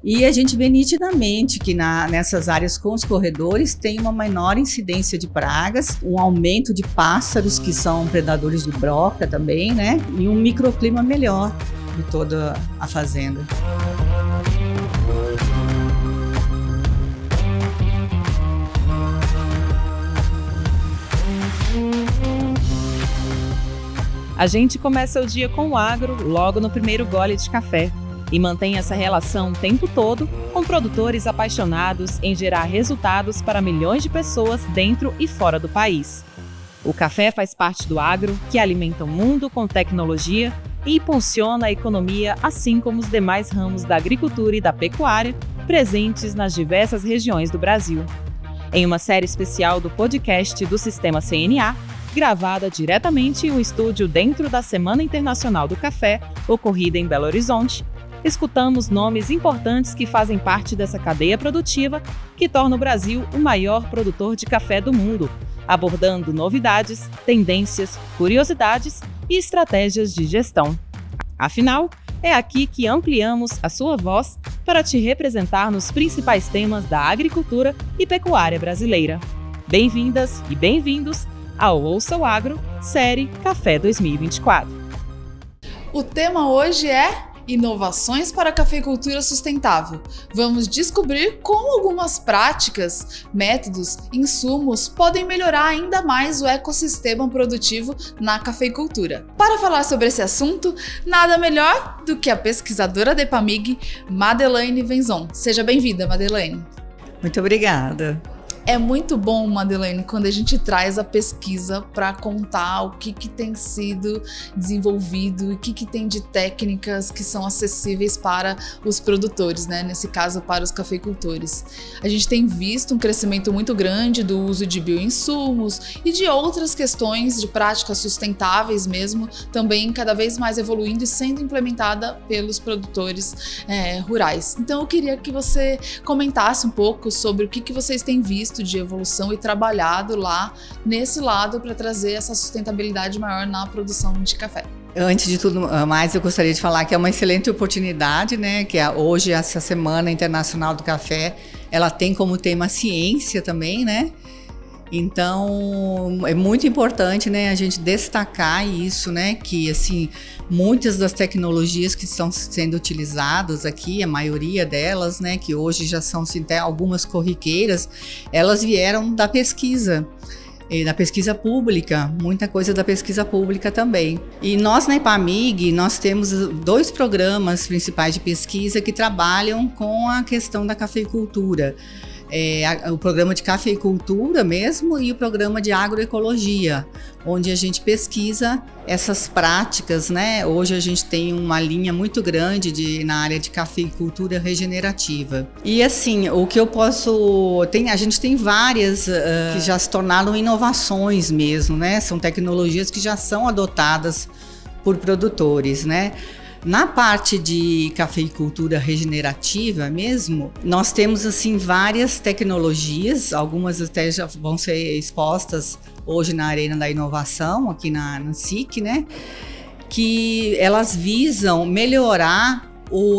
E a gente vê nitidamente que nessas áreas com os corredores tem uma menor incidência de pragas, um aumento de pássaros que são predadores de broca também, né? E um microclima melhor de toda a fazenda. A gente começa o dia com o agro logo no primeiro gole de café e mantém essa relação o tempo todo com produtores apaixonados em gerar resultados para milhões de pessoas dentro e fora do país. O café faz parte do agro, que alimenta o mundo com tecnologia e impulsiona a economia, assim como os demais ramos da agricultura e da pecuária presentes nas diversas regiões do Brasil. Em uma série especial do podcast do Sistema CNA, gravada diretamente em um estúdio dentro da Semana Internacional do Café, ocorrida em Belo Horizonte, escutamos nomes importantes que fazem parte dessa cadeia produtiva que torna o Brasil o maior produtor de café do mundo, abordando novidades, tendências, curiosidades e estratégias de gestão. Afinal, é aqui que ampliamos a sua voz para te representar nos principais temas da agricultura e pecuária brasileira. Bem-vindas e bem-vindos ao Ouça o Agro, série Café 2024. O tema hoje é Inovações para a Cafeicultura Sustentável. Vamos descobrir como algumas práticas, métodos, insumos podem melhorar ainda mais o ecossistema produtivo na cafeicultura. Para falar sobre esse assunto, nada melhor do que a pesquisadora da EPAMIG, Madelaine Venzon. Seja bem-vinda, Madelaine. Muito obrigada. É muito bom, Madelaine, quando a gente traz a pesquisa para contar o que tem sido desenvolvido e o que tem de técnicas que são acessíveis para os produtores, né? Nesse caso, para os cafeicultores. A gente tem visto um crescimento muito grande do uso de bioinsumos e de outras questões de práticas sustentáveis mesmo, também cada vez mais evoluindo e sendo implementada pelos produtores rurais. Então, eu queria que você comentasse um pouco sobre o que vocês têm visto de evolução e trabalhado lá nesse lado para trazer essa sustentabilidade maior na produção de café. Antes de tudo mais, eu gostaria de falar que é uma excelente oportunidade, né? Que hoje essa Semana Internacional do Café, ela tem como tema ciência também, né? Então, é muito importante, né, a gente destacar isso, né, que, assim, muitas das tecnologias que estão sendo utilizadas aqui, a maioria delas, né, que hoje já são até algumas corriqueiras, elas vieram da pesquisa. E da pesquisa pública, muita coisa da pesquisa pública também. E nós na EPAMIG, nós temos 2 programas principais de pesquisa que trabalham com a questão da cafeicultura. O programa de cafeicultura mesmo e o programa de agroecologia, onde a gente pesquisa essas práticas, né? Hoje a gente tem uma linha muito grande na área de cafeicultura regenerativa. E assim, o que eu posso... a gente tem várias que já se tornaram inovações mesmo, né? São tecnologias que já são adotadas por produtores, né? Na parte de cafeicultura regenerativa mesmo, nós temos assim várias tecnologias, algumas até já vão ser expostas hoje na Arena da Inovação, aqui na SIC, né? Que elas visam melhorar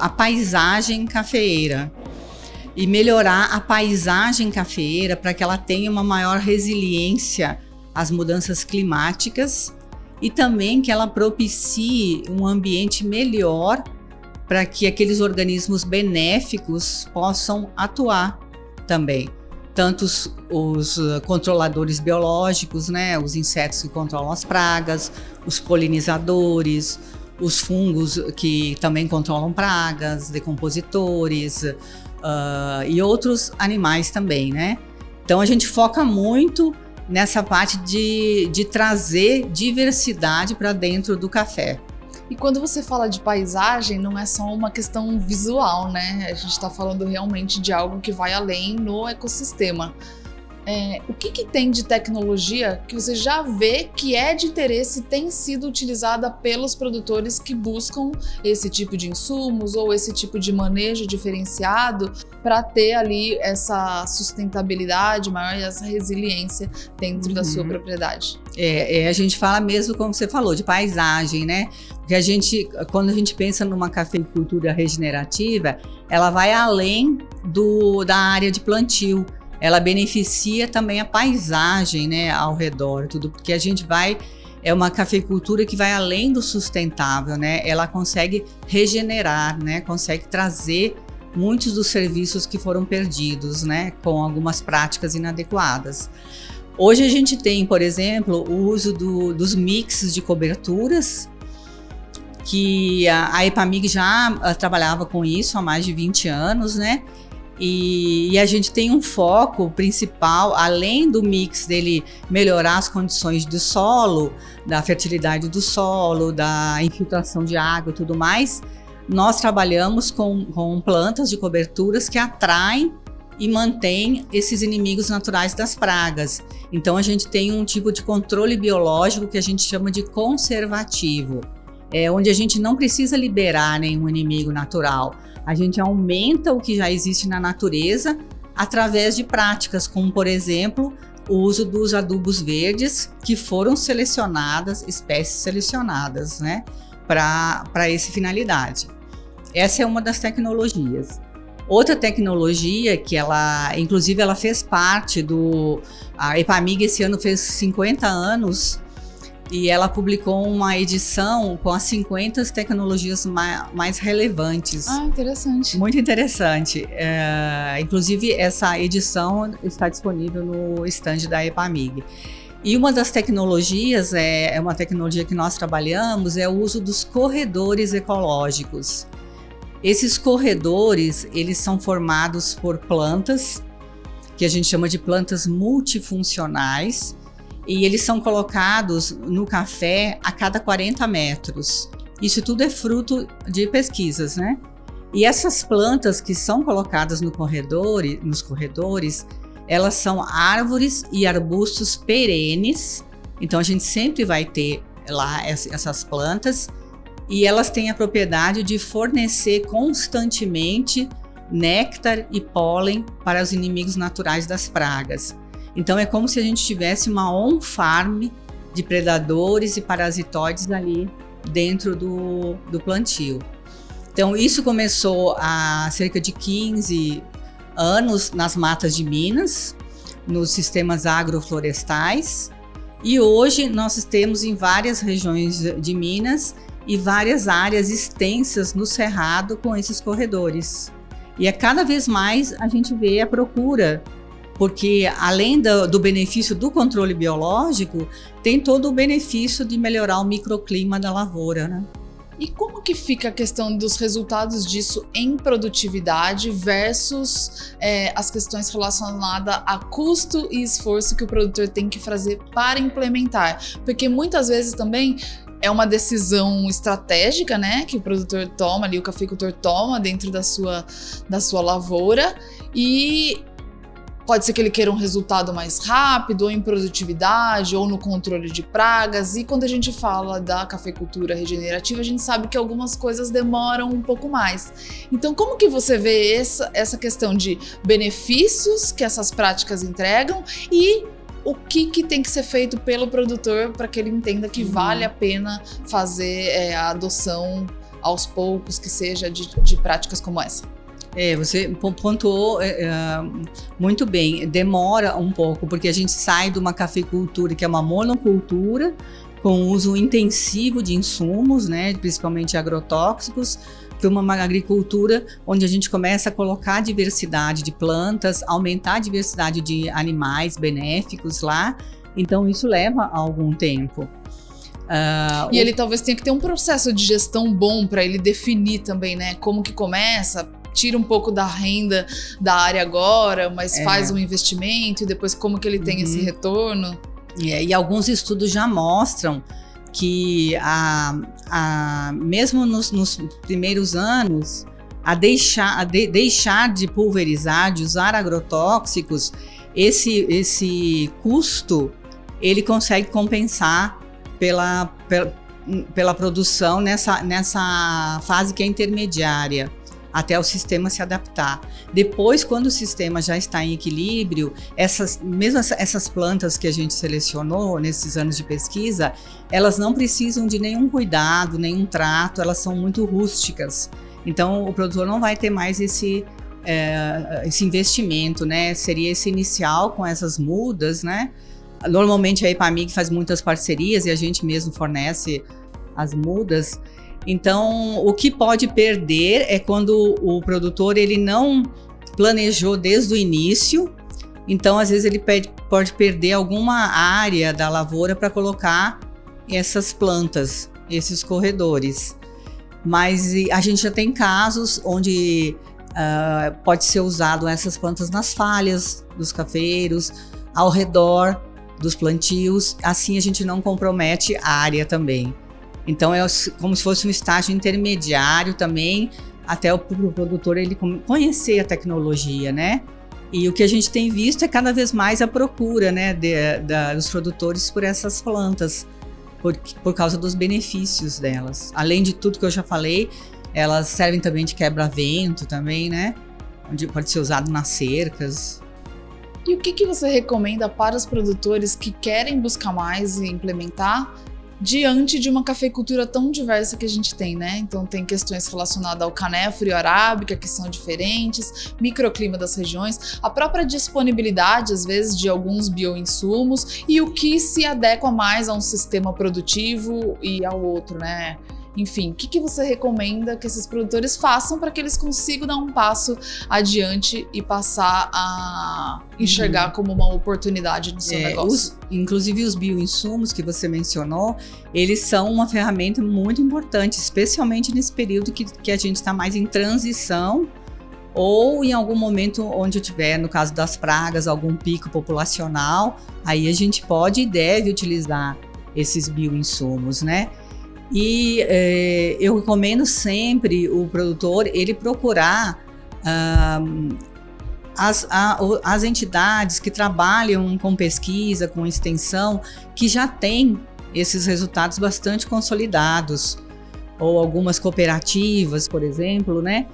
a paisagem cafeeira e melhorar a paisagem cafeeira para que ela tenha uma maior resiliência às mudanças climáticas e também que ela propicie um ambiente melhor para que aqueles organismos benéficos possam atuar também. Tanto os controladores biológicos, né, os insetos que controlam as pragas, os polinizadores, os fungos que também controlam pragas, decompositores e outros animais também, né? Então a gente foca muito nessa parte de trazer diversidade para dentro do café. E quando você fala de paisagem, não é só uma questão visual, né? A gente está falando realmente de algo que vai além no ecossistema. O que tem de tecnologia que você já vê que é de interesse e tem sido utilizada pelos produtores que buscam esse tipo de insumos ou esse tipo de manejo diferenciado para ter ali essa sustentabilidade maior e essa resiliência dentro da sua propriedade? A gente fala mesmo, como você falou, de paisagem, né? Porque quando a gente pensa numa cafeicultura regenerativa, ela vai além da área de plantio. Ela beneficia também a paisagem, né, ao redor, tudo, porque é uma cafeicultura que vai além do sustentável, né? Ela consegue regenerar, né? Consegue trazer muitos dos serviços que foram perdidos, né? Com algumas práticas inadequadas. Hoje a gente tem, por exemplo, o uso dos mixes de coberturas, que a EPAMIG já trabalhava com isso há mais de 20 anos, né? E a gente tem um foco principal, além do mix dele melhorar as condições do solo, da fertilidade do solo, da infiltração de água e tudo mais, nós trabalhamos com plantas de coberturas que atraem e mantêm esses inimigos naturais das pragas. Então a gente tem um tipo de controle biológico que a gente chama de conservativo, onde a gente não precisa liberar nenhum inimigo natural. A gente aumenta o que já existe na natureza através de práticas como, por exemplo, o uso dos adubos verdes, que foram espécies selecionadas, né, para essa finalidade. Essa é uma das tecnologias. Outra tecnologia que inclusive ela fez parte a EPAMIG esse ano fez 50 anos, e ela publicou uma edição com as 50 tecnologias mais relevantes. Interessante. Muito interessante. Inclusive, essa edição está disponível no stand da EPAMIG. E uma das tecnologias, é uma tecnologia que nós trabalhamos, é o uso dos corredores ecológicos. Esses corredores, eles são formados por plantas, que a gente chama de plantas multifuncionais, e eles são colocados no café a cada 40 metros. Isso tudo é fruto de pesquisas, né? E essas plantas que são colocadas nos corredores, elas são árvores e arbustos perenes. Então a gente sempre vai ter lá essas plantas, e elas têm a propriedade de fornecer constantemente néctar e pólen para os inimigos naturais das pragas. Então é como se a gente tivesse uma on-farm de predadores e parasitóides ali dentro do plantio. Então isso começou há cerca de 15 anos nas matas de Minas, nos sistemas agroflorestais, e hoje nós temos em várias regiões de Minas e várias áreas extensas no cerrado com esses corredores. E cada vez mais a gente vê a procura, porque além do benefício do controle biológico, tem todo o benefício de melhorar o microclima da lavoura, né? E como que fica a questão dos resultados disso em produtividade versus as questões relacionadas a custo e esforço que o produtor tem que fazer para implementar? Porque muitas vezes também é uma decisão estratégica, né, que o produtor toma ali, o cafeicultor toma dentro da sua lavoura, e pode ser que ele queira um resultado mais rápido, ou em produtividade, ou no controle de pragas. E quando a gente fala da cafeicultura regenerativa, a gente sabe que algumas coisas demoram um pouco mais. Então, como que você vê essa questão de benefícios que essas práticas entregam e o que tem que ser feito pelo produtor para que ele entenda que vale a pena fazer a adoção aos poucos, que seja de práticas como essa? Você pontuou muito bem. Demora um pouco, porque a gente sai de uma cafeicultura que é uma monocultura, com uso intensivo de insumos, né, principalmente agrotóxicos, para uma agricultura onde a gente começa a colocar diversidade de plantas, aumentar a diversidade de animais benéficos lá. Então isso leva algum tempo. E ele talvez tenha que ter um processo de gestão bom para ele definir também, né, como que começa, tira um pouco da renda da área agora, mas faz um investimento e depois como que ele tem esse retorno. E alguns estudos já mostram que mesmo nos primeiros anos, deixar de pulverizar, de usar agrotóxicos, esse custo ele consegue compensar pela produção nessa fase que é intermediária, até o sistema se adaptar. Depois, quando o sistema já está em equilíbrio, mesmo essas plantas que a gente selecionou nesses anos de pesquisa, elas não precisam de nenhum cuidado, nenhum trato, elas são muito rústicas. Então, o produtor não vai ter mais esse investimento, né? Seria esse inicial com essas mudas, né? Normalmente a EPAMIG faz muitas parcerias e a gente mesmo fornece as mudas. Então, o que pode perder é quando o produtor ele não planejou desde o início. Então, às vezes, ele pode perder alguma área da lavoura para colocar essas plantas, esses corredores. Mas a gente já tem casos onde pode ser usado essas plantas nas falhas dos cafeiros, ao redor dos plantios. Assim, a gente não compromete a área também. Então, é como se fosse um estágio intermediário também, até o produtor ele conhecer a tecnologia, né? E o que a gente tem visto é cada vez mais a procura, né, dos produtores por essas plantas, por causa dos benefícios delas. Além de tudo que eu já falei, elas servem também de quebra-vento também, né? Onde pode ser usado nas cercas. E o que você recomenda para os produtores que querem buscar mais e implementar diante de uma cafeicultura tão diversa que a gente tem, né? Então tem questões relacionadas ao canéforo e arábica, que são diferentes, microclima das regiões, a própria disponibilidade, às vezes, de alguns bioinsumos e o que se adequa mais a um sistema produtivo e ao outro, né? Enfim, o que você recomenda que esses produtores façam para que eles consigam dar um passo adiante e passar a enxergar como uma oportunidade no seu negócio? Inclusive os bioinsumos que você mencionou, eles são uma ferramenta muito importante, especialmente nesse período que a gente está mais em transição ou em algum momento onde tiver, no caso das pragas, algum pico populacional, aí a gente pode e deve utilizar esses bioinsumos, né? E eu recomendo sempre o produtor ele procurar as entidades que trabalham com pesquisa, com extensão, que já têm esses resultados bastante consolidados, ou algumas cooperativas, por exemplo, né,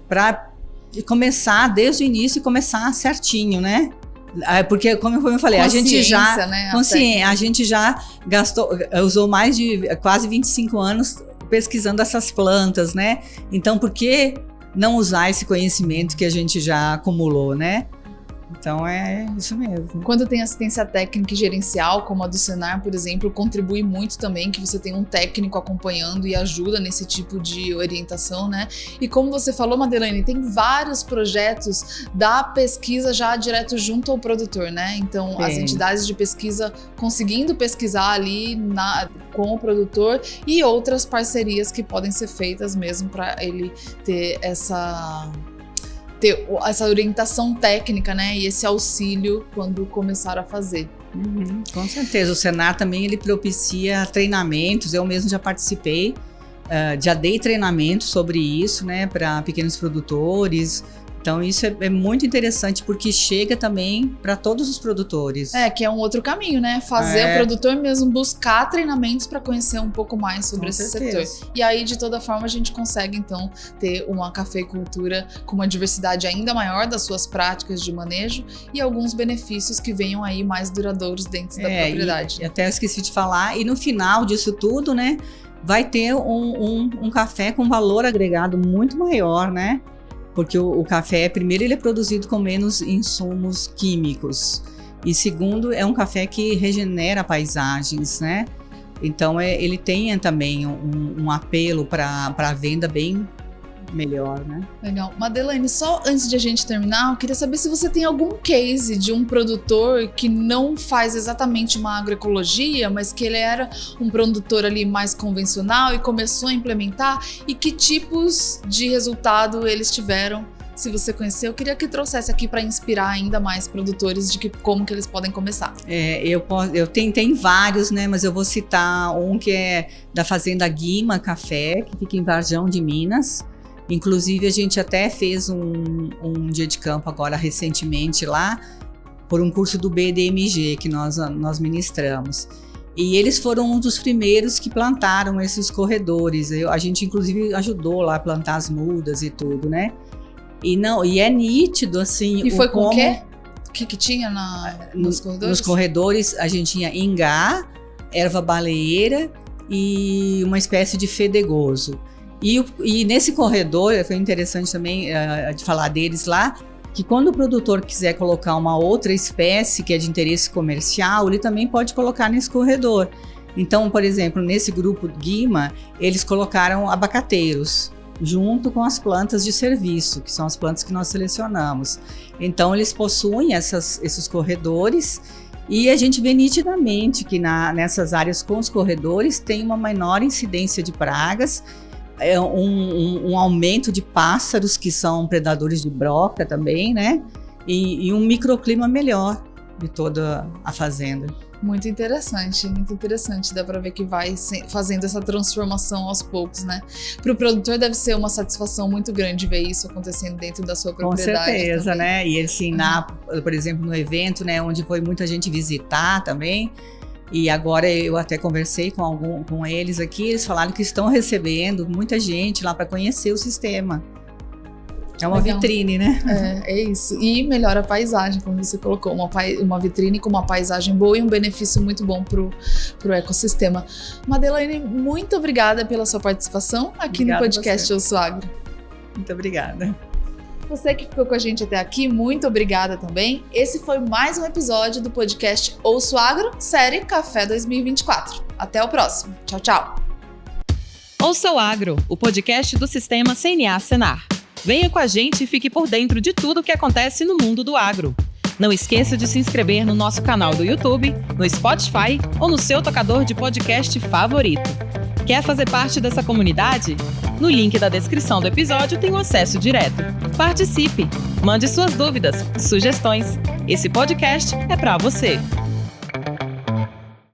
para começar desde o início e começar certinho, né? Porque, como eu falei, a gente já usou mais de quase 25 anos pesquisando essas plantas, né? Então, por que não usar esse conhecimento que a gente já acumulou, né? Então, é isso mesmo. Quando tem assistência técnica e gerencial, como a do Senar, por exemplo, contribui muito também que você tem um técnico acompanhando e ajuda nesse tipo de orientação, né? E como você falou, Madelaine, tem vários projetos da pesquisa já direto junto ao produtor, né? Então, as entidades de pesquisa conseguindo pesquisar ali com o produtor e outras parcerias que podem ser feitas mesmo para ele ter essa orientação técnica, né, e esse auxílio quando começar a fazer. Com certeza, o Senar também ele propicia treinamentos, eu mesmo já participei, já dei treinamento sobre isso, né, para pequenos produtores. Então isso é muito interessante porque chega também para todos os produtores. Que é um outro caminho, né? Fazer o produtor mesmo buscar treinamentos para conhecer um pouco mais sobre esse setor. E aí, de toda forma, a gente consegue, então, ter uma cafeicultura com uma diversidade ainda maior das suas práticas de manejo e alguns benefícios que venham aí mais duradouros dentro da propriedade. E até esqueci de falar, e no final disso tudo, né, vai ter um café com valor agregado muito maior, né? Porque o café, primeiro, ele é produzido com menos insumos químicos. E segundo, é um café que regenera paisagens, né? Então, ele tem também um apelo para a venda bem melhor, né? Legal. Madelaine, só antes de a gente terminar, eu queria saber se você tem algum case de um produtor que não faz exatamente uma agroecologia, mas que ele era um produtor ali mais convencional e começou a implementar, e que tipos de resultado eles tiveram. Se você conhecer, eu queria que trouxesse aqui para inspirar ainda mais produtores de como que eles podem começar. Eu tenho vários, né? Mas eu vou citar um que é da Fazenda Guima Café, que fica em Varjão de Minas. Inclusive, a gente até fez um dia de campo agora recentemente lá, por um curso do BDMG que nós ministramos. E eles foram um dos primeiros que plantaram esses corredores. A gente, inclusive, ajudou lá a plantar as mudas e tudo, né? E é nítido, assim... E foi com o quê? O que tinha nos corredores? Nos corredores, a gente tinha ingá, erva baleeira e uma espécie de fedegoso. E nesse corredor, foi interessante também de falar deles lá, que quando o produtor quiser colocar uma outra espécie que é de interesse comercial, ele também pode colocar nesse corredor. Então, por exemplo, nesse grupo Guima, eles colocaram abacateiros, junto com as plantas de serviço, que são as plantas que nós selecionamos. Então, eles possuem esses corredores e a gente vê nitidamente que nessas áreas com os corredores tem uma menor incidência de pragas, um aumento de pássaros que são predadores de broca também, né? E um microclima melhor de toda a fazenda. Muito interessante, muito interessante. Dá para ver que vai fazendo essa transformação aos poucos, né? Para o produtor deve ser uma satisfação muito grande ver isso acontecendo dentro da sua propriedade. Com certeza, também. Né? E assim, por exemplo, no evento, né, onde foi muita gente visitar também, e agora eu até conversei com eles aqui, eles falaram que estão recebendo muita gente lá para conhecer o sistema. É uma vitrine, né? É isso. E melhora a paisagem, como você colocou, uma vitrine com uma paisagem boa e um benefício muito bom pro ecossistema. Madelaine, muito obrigada pela sua participação aqui no podcast Ouço Agro. Muito obrigada. Você que ficou com a gente até aqui, muito obrigada também. Esse foi mais um episódio do podcast Ouço Agro, série Café 2024. Até o próximo. Tchau, tchau. Ouça o Agro, o podcast do Sistema CNA Senar. Venha com a gente e fique por dentro de tudo o que acontece no mundo do agro. Não esqueça de se inscrever no nosso canal do YouTube, no Spotify ou no seu tocador de podcast favorito. Quer fazer parte dessa comunidade? No link da descrição do episódio tem um acesso direto. Participe! Mande suas dúvidas, sugestões. Esse podcast é para você.